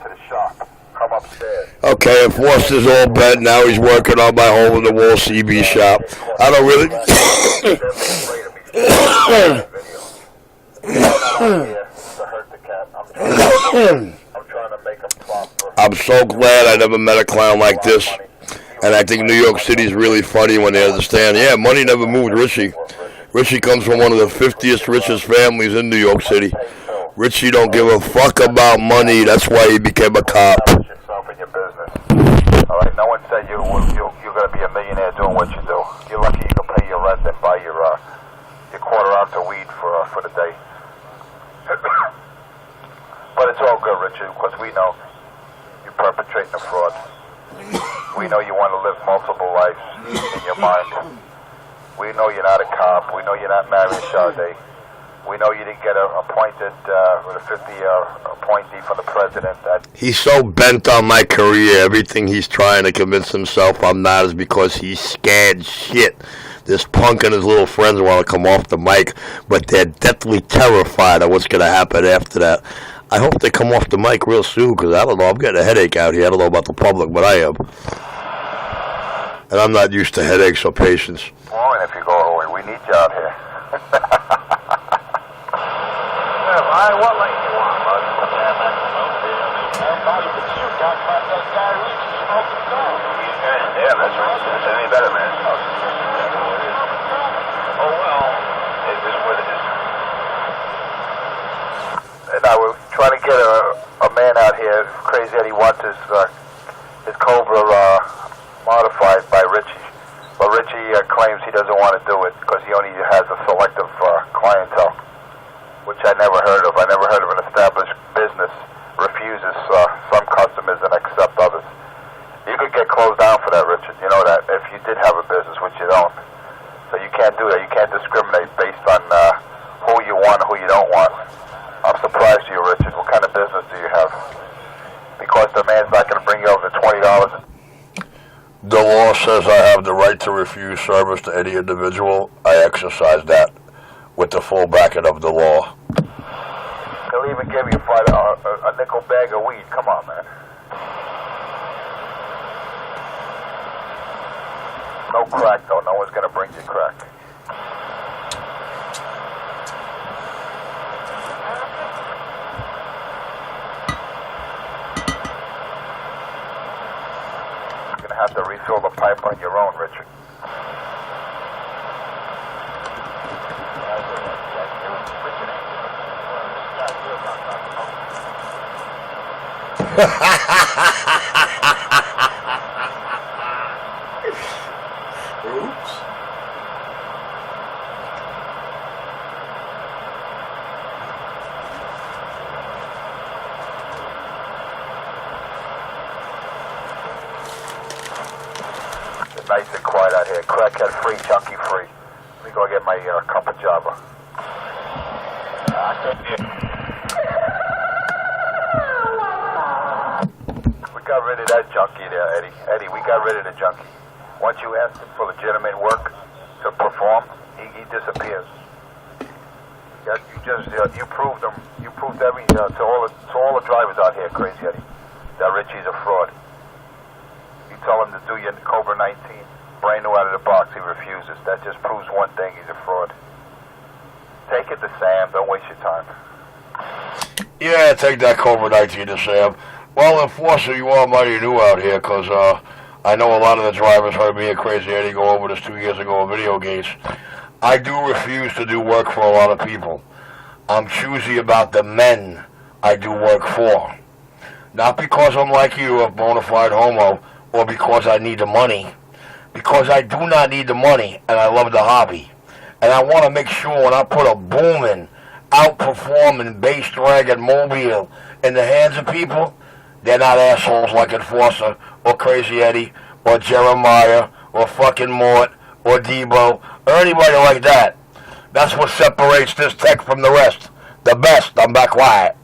To the shop. Come upstairs. Okay, Enforcer's all bent. Now he's working on my hole-in-the-wall CB shop. I don't really... I'm so glad I never met a clown like this. And I think New York City is really funny when they understand. Yeah, money never moved Richie. Richie comes from one of the 50th richest families in New York City. Richie don't give a fuck about money. That's why he became a cop. All right, no one said you're going to be a millionaire doing what you do. You're lucky you can pay your rent and buy your quarter ounce of weed for the day. But it's all good, Richard, because we know you're perpetrating a fraud. We know you want to live multiple lives in your mind. We know you're not a cop. We know you're not Marion Sade. We know you didn't get appointed with a 50-year appointee for the president. He's so bent on my career. Everything he's trying to convince himself I'm not is because he's scared shit. This punk and his little friends want to come off the mic, but they're deathly terrified of what's going to happen after that. I hope they come off the mic real soon, because I don't know. I'm getting a headache out here. I don't know about the public, but I am. And I'm not used to headaches or patience. Well, and if you go away, we need you out here. What lane you want, bud? Yeah, that's right. That's any better, man. Oh, well, it is what it is. And I was trying to get a man out here, Crazy Eddie wants his Cobra modified by Richie. But Richie claims he doesn't want to do it because he only has a selective clientele, which I never heard of. I never heard of an established business refuses some customers and accept others. You could get closed down for that, Richard. You know that, if you did have a business, which you don't. So you can't do that. You can't discriminate based on who you want and who you don't want. I'm surprised you, Richard. What kind of business do you have? Because the man's not going to bring you over the $20. The law says I have the right to refuse service to any individual. I exercise that with the full backing of the law. They'll even give you a nickel bag of weed. Come on, man. No crack, though. No one's going to bring you crack. You're going to have to refill the pipe on your own, Richard. Oops. It's nice and quiet out here. Crackhead free, junkie free. Let me go get my cup of Java. We got rid of that junkie there, Eddie. Eddie, we got rid of the junkie. Once you ask him for legitimate work to perform, he disappears. You proved him. You proved to all the drivers out here, Crazy Eddie, that Richie's a fraud. You tell him to do your Cobra 19, brand new out of the box, he refuses. That just proves one thing: he's a fraud. Take it to Sam. Don't waste your time. Yeah, take that Cobra 19 to Sam. Well, Enforcer, you are mighty new out here, because I know a lot of the drivers heard me and Crazy Eddie go over this 2 years ago in video games. I do refuse to do work for a lot of people. I'm choosy about the men I do work for. Not because I'm like you, a bona fide homo, or because I need the money. Because I do not need the money, and I love the hobby. And I want to make sure when I put a booming, outperforming bass drag and mobile in the hands of people, they're not assholes like Enforcer, or Crazy Eddie, or Jeremiah, or fucking Mort, or Debo, or anybody like that. That's what separates this tech from the rest. The best, I'm back quiet.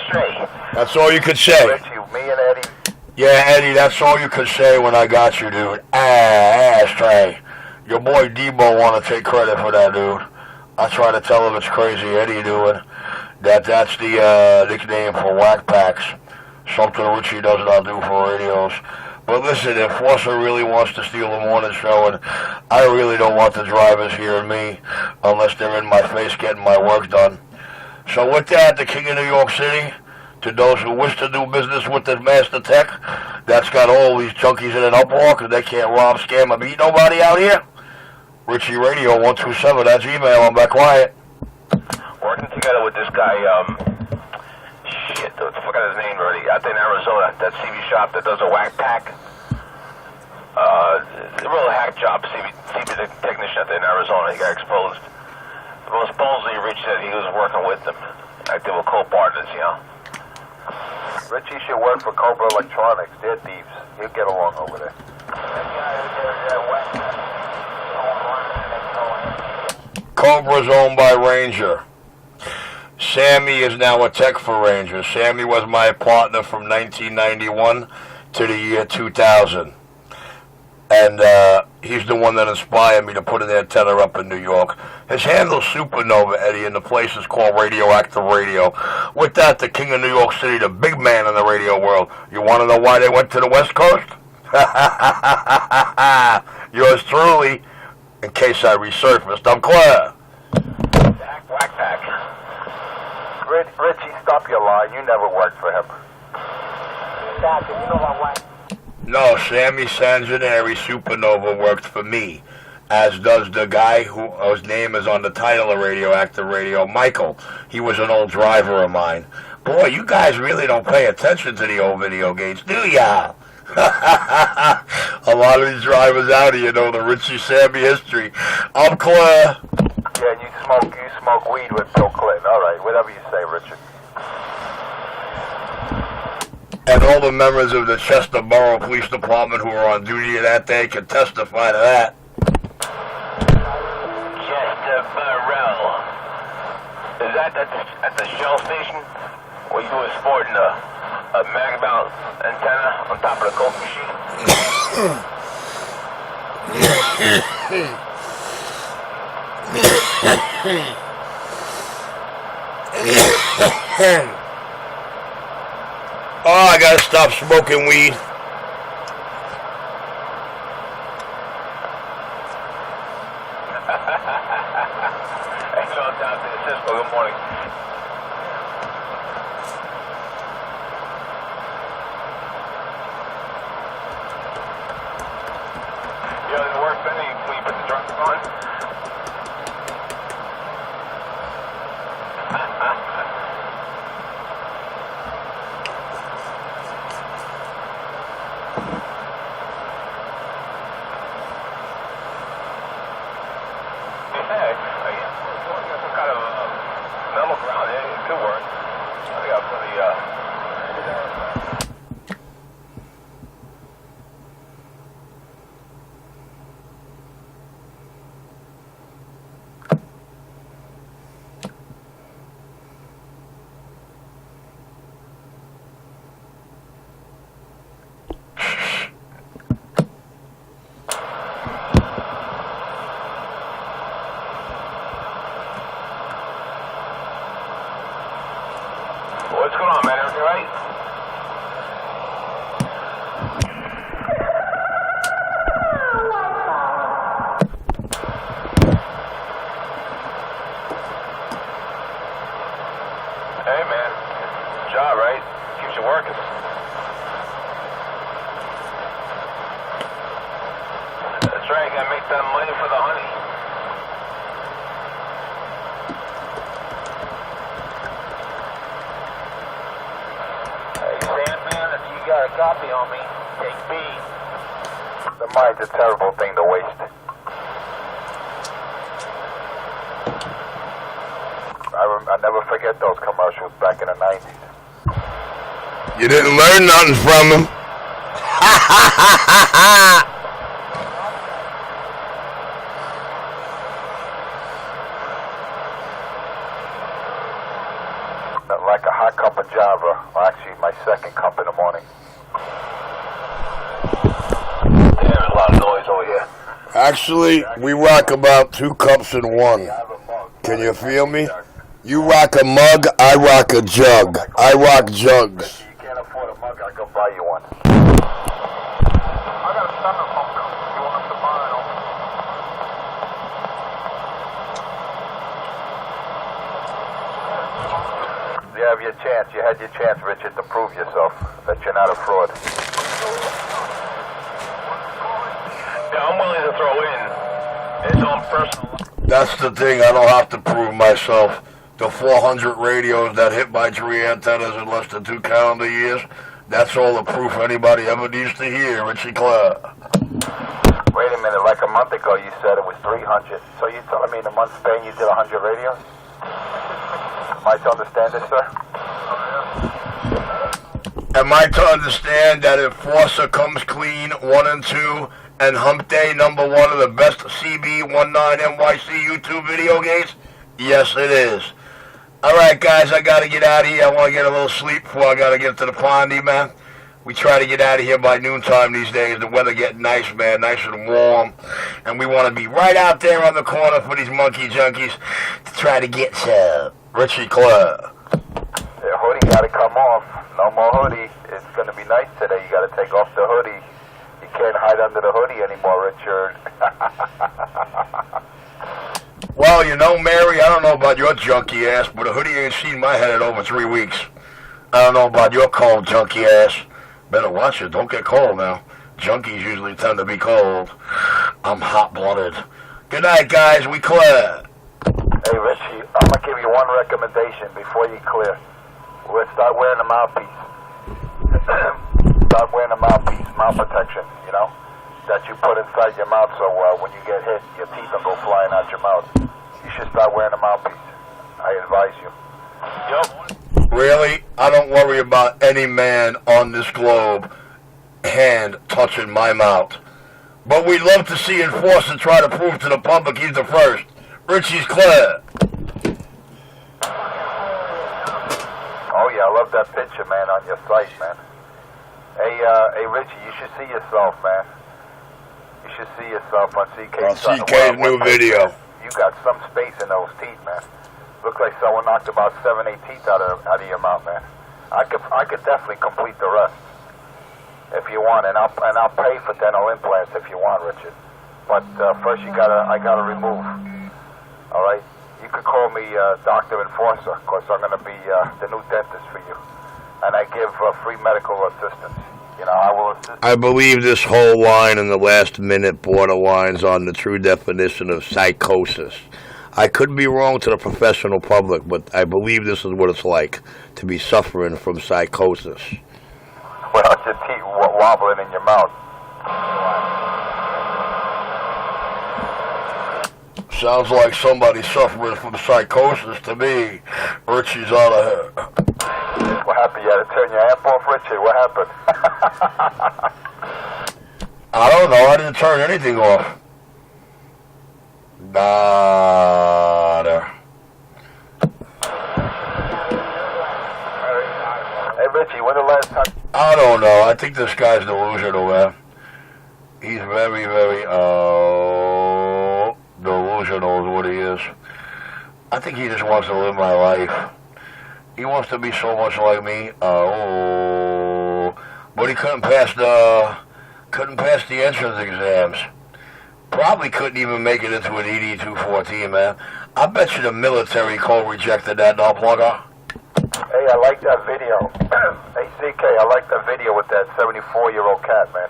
Straight. That's all you could say. Richie, me and Eddie. Yeah, Eddie, that's all you could say when I got you, dude. Ashtray. Your boy Debo want to take credit for that, dude. I try to tell him it's Crazy Eddie doing. That's the nickname for whack packs. Something Richie does not do for radios. But listen, if Enforcer really wants to steal the morning show, and I really don't want the drivers hearing me unless they're in my face getting my work done. So with that, the King of New York City, to those who wish to do business with the Master Tech, that's got all these junkies in an uproar because they can't rob, scam, or beat nobody out here. Richie Radio 127, that's email. I'm back quiet. Working together with this guy, shit, I forgot his name already, out there in Arizona, that CB shop that does a whack pack. It's a real hack job, CB technician out there in Arizona. He got exposed. Well, supposedly Rich said he was working with them. Like they were co-partners, you know. Richie should work for Cobra Electronics. They're thieves. He'll get along over there. Cobra's owned by Ranger. Sammy is now a tech for Ranger. Sammy was my partner from 1991 to the year 2000. And he's the one that inspired me to put an antenna up in New York. His handle's Supernova, Eddie, and the place is called Radioactive Radio. With that, the King of New York City, the big man in the radio world. You want to know why they went to the West Coast? Yours truly, in case I resurfaced. I'm clear. Whack pack. Richie, stop your lie. You never worked for him. Stop, you know about whack. No, Sammy Sangineri Supernova worked for me, as does the guy whose name is on the title of Radioactive Radio, Michael. He was an old driver of mine. Boy, you guys really don't pay attention to the old video games, do ya? A lot of these drivers out here know the Richie Sammy history. I'm clear. Yeah, you smoke weed with Bill Clinton. All right, whatever you say, Richard. And all the members of the Chester Borough Police Department who were on duty that day can testify to that. Chester Borough. Is that at the Shell station? Where you were sporting a mag-mount antenna on top of the Coke machine? Oh, I gotta stop smoking weed. Hey, John, down to Cisco, good morning. You know, the work Benny when you put the drunk on? What's going on, man? Everything right? Hey, man. Job, right? Keeps you working. That's right. Gotta make that money for the honey. Got a copy on me. Take B. The mind's a terrible thing to waste. I never forget those commercials back in the 90s. You didn't learn nothing from him. Like a hot cup of Java. Well, actually, my second cup in the morning. Damn, there's a lot of noise over here. Actually, we rock about 2 cups in one. Can you feel me? You rock a mug, I rock a jug. I rock jugs. If you can't afford a mug, I'll go buy you one. I got a styrofoam cup if you want us to buy it. You have your chance. You had your chance, Richard, to prove yourself that you're not a fraud. Yeah, I'm willing to throw in. It's on personal. That's the thing, I don't have to prove myself. The 400 radios that hit my tree antennas in less than 2 calendar years, that's all the proof anybody ever needs to hear, Richie Clare. Wait a minute, like a month ago you said it was 300. So you telling me in a month span you did 100 radios? Am I to understand this, sir? Am I to understand that Enforcer comes clean 1 and 2 and Hump Day #1 of the best Cb19nyc YouTube video games? Yes, it is. Alright, guys, I gotta get out of here. I want to get a little sleep before I gotta get to the pondy, man. We try to get out of here by noontime these days. The weather getting nice, man, nice and warm. And we want to be right out there on the corner for these monkey junkies to try to get some. Richie Clare. The hoodie gotta come off. No more hoodie. It's gonna be nice today. You gotta take off the hoodie. You can't hide under the hoodie anymore, Richard. Well, you know, Mary, I don't know about your junkie ass, but a hoodie ain't seen my head in over 3 weeks. I don't know about your cold junkie ass. Better watch it. Don't get cold now. Junkies usually tend to be cold. I'm hot-blooded. Good night, guys. We clear. Hey, Richie, I'm gonna give you one recommendation before you clear. We'll start wearing a mouthpiece. Start wearing a mouthpiece, mouth protection, you know, that you put inside your mouth so when you get hit, your teeth don't go flying out your mouth. You should start wearing a mouthpiece. I advise you. Yup. Really? I don't worry about any man on this globe hand touching my mouth. But we'd love to see Enforcer try to prove to the public he's the first. Richie's clear. Oh, yeah, I love that picture, man, on your site, man. Hey, Richie, you should see yourself, man. You should see yourself on CK. On CK's new video. You got some space in those teeth, man. Looks like someone knocked about 7, 8 teeth out of your mouth, man. I could definitely complete the rest if you want, and I'll pay for dental implants if you want, Richard. But first, I gotta remove. All right. You could call me Dr. Enforcer, of course. I'm gonna be the new dentist for you, and I give free medical assistance. You know, I will assist. I believe this whole line in the last minute borderlines on the true definition of psychosis. I could be wrong to the professional public, but I believe this is what it's like to be suffering from psychosis. Without your teeth wobbling in your mouth. Sounds like somebody suffering from psychosis to me. Richie's out of here. What happened? You had to turn your amp off, Richie? What happened? I don't know. I didn't turn anything off. Nada. Hey, Richie, when the last time... I don't know. I think this guy's delusional, man. He's very, very, delusional is what he is. I think he just wants to live my life. He wants to be so much like me. But he couldn't pass the entrance exams. Probably couldn't even make it into an ED-214, man. I bet you the military code rejected that dog plugger. Hey, I like that video. Hey, CK, I like that video with that 74-year-old cat, man.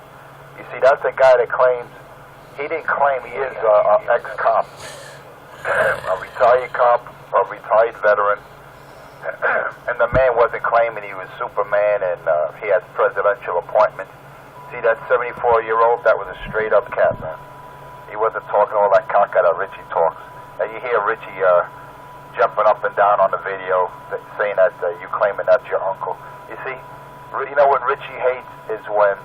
You see, that's the guy that claims... He didn't claim he is an ex-cop. A retired cop, a retired veteran. And the man wasn't claiming he was Superman and he had presidential appointments. See, that 74-year-old, that was a straight-up cat, man. He wasn't talking all that cock that Richie talks. And you hear Richie jumping up and down on the video, saying that you claiming that's your uncle. You see, you know what Richie hates is when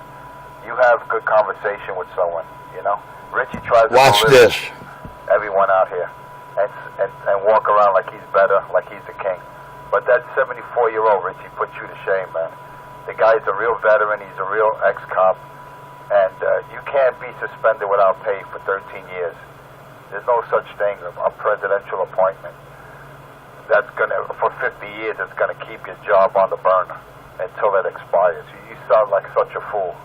you have good conversation with someone, you know? Richie tries to watch this. Everyone out here and walk around like he's better, like he's the king. But that 74-year-old Richie puts you to shame, man. The guy's a real veteran. He's a real ex-cop. And you can't be suspended without pay for 13 years. There's no such thing, a presidential appointment. that's gonna, for 50 years, it's gonna keep your job on the burner until it expires. You sound like such a fool.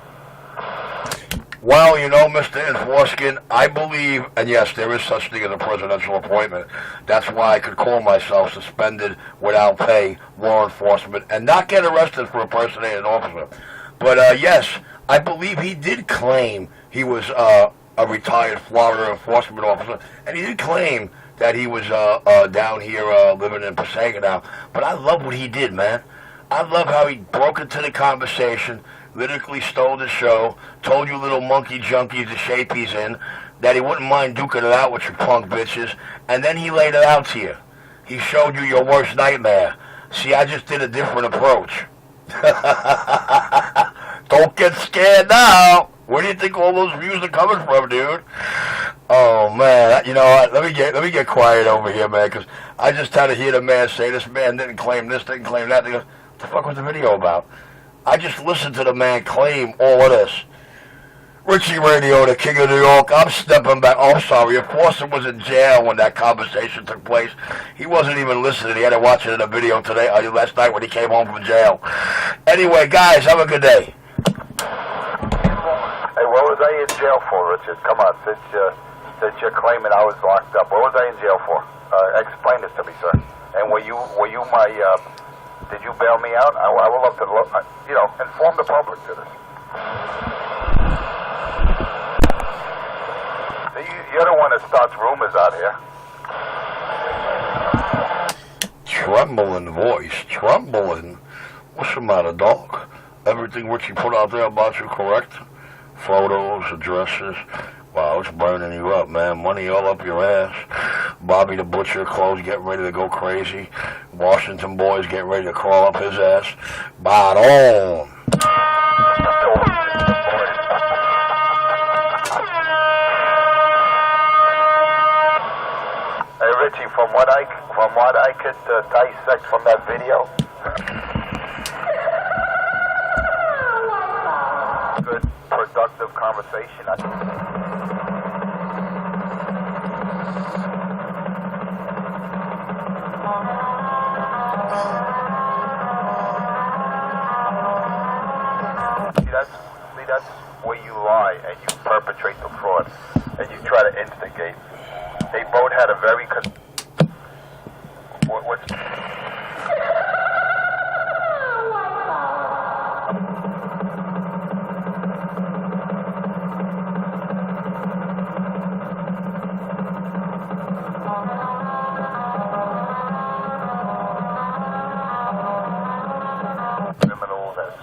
Well, you know, Mr. Enforskin, I believe, and yes, there is such thing as a presidential appointment. That's why I could call myself suspended without pay, law enforcement, and not get arrested for impersonating an officer. But, yes, I believe he did claim he was a retired Florida enforcement officer, and he did claim that he was down here living in Passaic now. But I love what he did, man. I love how he broke into the conversation, literally stole the show, told you little monkey junkies the shape he's in, that he wouldn't mind duking it out with you punk bitches, and then he laid it out to you. He showed you your worst nightmare. See, I just did a different approach. Don't get scared now. Where do you think all those views are coming from, dude? Oh, man. You know what? Let me get quiet over here, man, because I just had to hear the man say this man didn't claim this, didn't claim that. They go, what the fuck was the video about? I just listened to the man claim all of this. Richie Radio, the king of New York, I'm stepping back. Oh, I'm sorry. Enforcer was in jail when that conversation took place. He wasn't even listening. He had to watch it in a video today, last night when he came home from jail. Anyway, guys, have a good day. Hey, what was I in jail for, Richard? Come on, since you're claiming I was locked up, what was I in jail for? Explain this to me, sir. And were you my, did you bail me out? I would love to, inform the public to this. You're the one that starts rumors out here. Trembling voice, trembling. What's the matter, dog? Everything Richie put out there about you correct? Photos, addresses. Wow, it's burning you up, man. Money all up your ass. Bobby the Butcher clothes getting ready to go crazy. Washington boys getting ready to crawl up his ass. Bot on. Hey Richie, from what I could dissect from that video, good productive conversation. That's where you lie and you perpetrate the fraud and you try to instigate. They both had a very what's criminals, as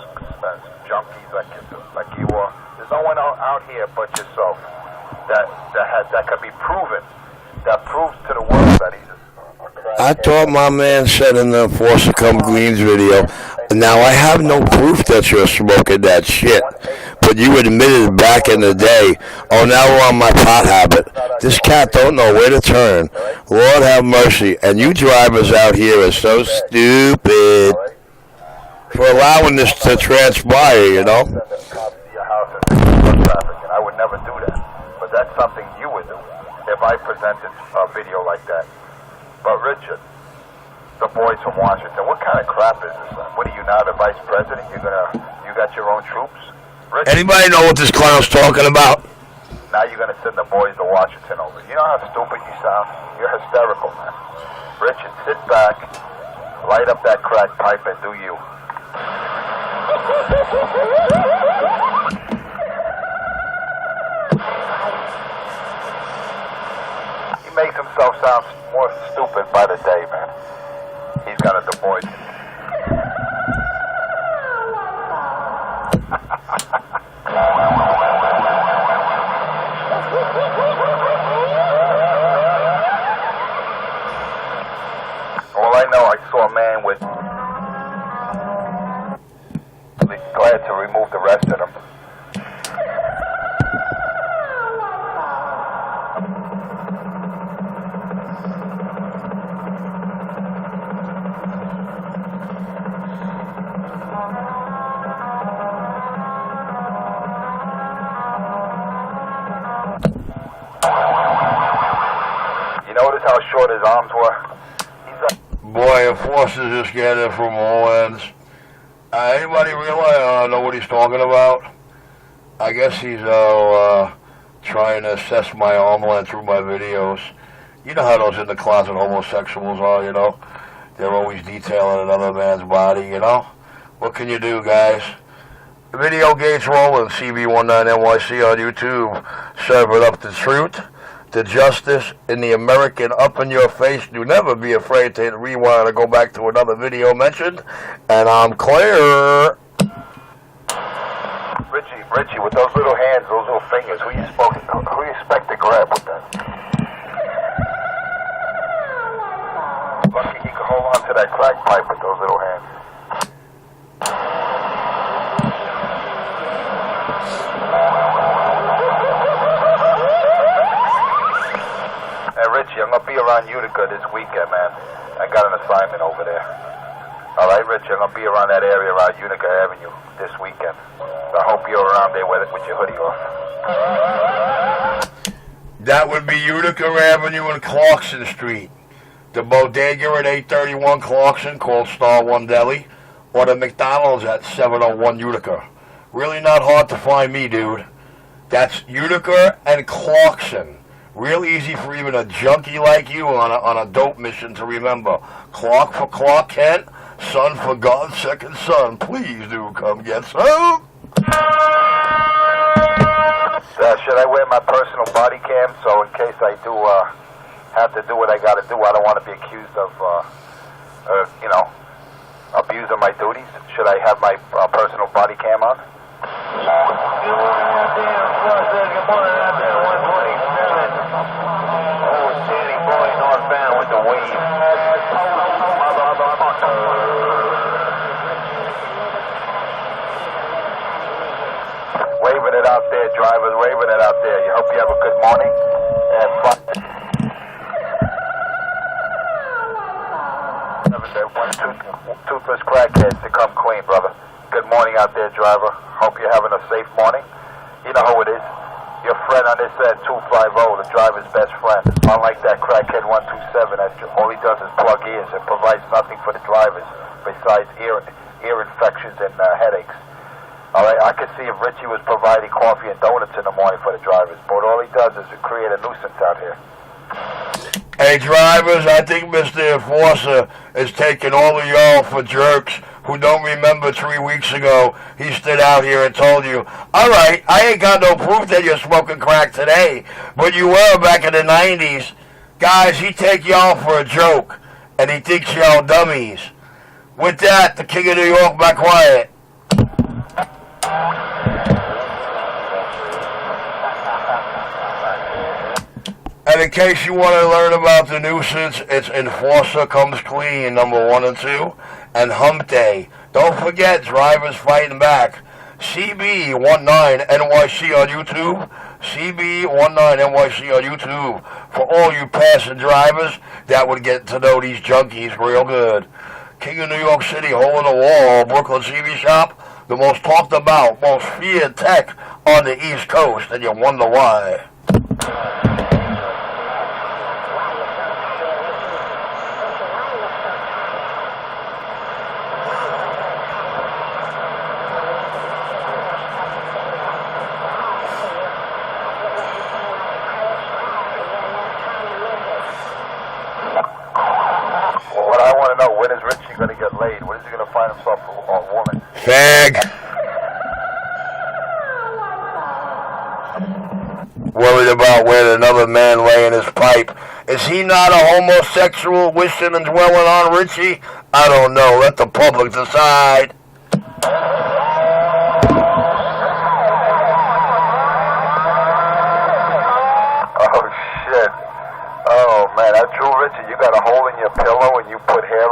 junkies like you are. There's no one out here but yourself that could be proven, that proves to the world that he's a crackhead. I thought my man said in the Enforcer Come Greens video, now I have no proof that you're smoking that shit, but you admitted back in the day, oh, now we're on my pot habit. This cat don't know where to turn. Lord have mercy. And you drivers out here are so stupid for allowing this to transpire, you know? I would never do that. But that's something you would do if I presented a video like that. But Richard, the boys from Washington, what kind of crap is this? What are you now, the vice president? You got your own troops? Richard, Anybody know what this clown's talking about? now you're gonna send the boys to Washington over. You know how stupid you sound? You're hysterical, man. Richard, sit back, light up that crack pipe, and do you. He makes himself sound more stupid by the day, man. He's got a Du Bois. All I know, I saw a man with... glad to remove the rest of them. You notice how short his arms were? Boy, enforcers just get it from all ends. Anybody realize, know what he's talking about? I guess he's trying to assess my arm length through my videos. You know how those in the closet homosexuals are, you know? They're always detailing another man's body, you know? What can you do, guys? The video gate's rolling. Cb19nyc on YouTube. Serving up the truth, the justice, and the American up-in-your-face. Do never be afraid to hit rewind or go back to another video mentioned. And I'm clear. Richie, with those little hands, those little fingers, who you expect to grab with that? Lucky he could hold on to that crack pipe with those little hands. Hey, Richie, I'm gonna be around Utica this weekend, man. I got an assignment over there. All right, Richie, I'm gonna be around that area around Utica Avenue this weekend. So I hope you're around there with your hoodie off. That would be Utica Avenue and Clarkson Street. The bodega at 831 Clarkson, called Star One Deli, or the McDonald's at 701 Utica. Really not hard to find me, dude. That's Utica and Clarkson. Real easy for even a junkie like you on a dope mission to remember. Clark for Clark Kent, son for God's second son. Please do come get some. Should I wear my personal body cam so in case I do have to do what I got to do, I don't want to be accused of, abusing my duties? Should I have my personal body cam on? Good morning out there, good morning out there, 127. Old Sandy Boy northbound with the wave. Waving it out there, drivers, waving it out there. You hope you have a good morning and fun. Toothless crackheads to come clean, brother. Good morning out there, driver. Hope you're having a safe morning. You know who it is. Your friend on this 250, the driver's best friend. Unlike that crackhead 127, that all he does is plug ears and provides nothing for the drivers besides ear infections and headaches. All right, I could see if Richie was providing coffee and donuts in the morning for the drivers, but all he does is create a nuisance out here. Hey, drivers, I think Mr. Enforcer is taking all of y'all for jerks who don't remember 3 weeks ago he stood out here and told you, all right, I ain't got no proof that you're smoking crack today, but you were back in the 90s. Guys, he take y'all for a joke, and he thinks y'all dummies. With that, the King of New York, back quiet. And in case you want to learn about the nuisance, it's Enforcer Comes Clean, number 1 and 2, and Hump Day. Don't forget, drivers fighting back. Cb19nyc on YouTube. Cb19nyc on YouTube. For all you passing drivers that would get to know these junkies real good. King of New York City, hole in the wall, Brooklyn CV shop. The most talked about, most feared tech on the East Coast, and you wonder why. What I want to know, when is Richie going to get laid? When is he going to find himself a woman? Fag. Worried about where another man laying his pipe. Is he not a homosexual wishing and dwelling on Richie? I don't know. Let the public decide. Oh, shit. Oh, man, that's true, Richie. You got a hole in your pillow and you put hair